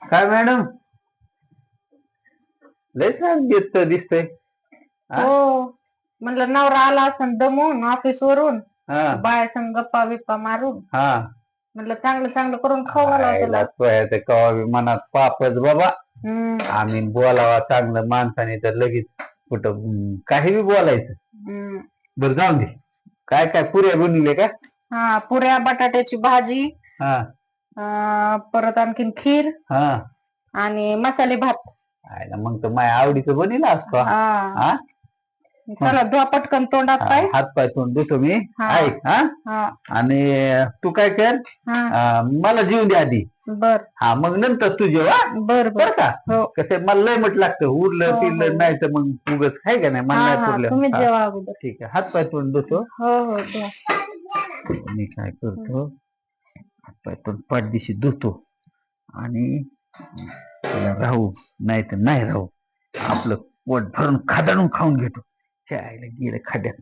काय मॅडम, लय छान दिसतंय. हा? हो, म्हणलं नवरा आला असं दमून ऑफिस वरून, हा बाया संग गप्पा बिप्पा मारून, हा म्हणलं चांगलं चांगलं करून खाऊ घालावं आईला त्याला. ते कवा बी मनात पापच बाबा. हम्म, आम्ही बोलावा चांगलं माणसाने तर लगेच कुठं काही बी बोलायचं. हम्म. बरं जाऊन दे. काय काय पुऱ्या बनवले का? हा, पुऱ्या, बटाट्याची भाजी, हा परत आणखीन खीर हा आणि मसाले भात. आईला मग तर माझ्या आवडीचं बनिला असतो. हा, हा चला धुवा पटकन तोंडात पाय. हात पाय तोंड देतो मी. हा. ऐक हा हा, आणि तू काय कर, हा. मला जेवून दे आधी. बर हा मग नंतर तू जेव. बर बर. बर का? हो कसं मला लय म्हट लागतं उरलं हो पिरलं हो. नाही तर मग उगच आहे का नाही, मला हा नाही हा, पुरलं. तुम्हीच हा जेवा अगोदर. ठीक आहे, हात पाय तोंड देतो. हो हो धुवा. मी काय करतो, हात पाय तोंड पाठदिशी धुतो आणि तिला राहू नाही तर नाही राहू आपलं पोट भरून खादाडून खाऊन घेतो. त्या आईला गेलं खाद्यात.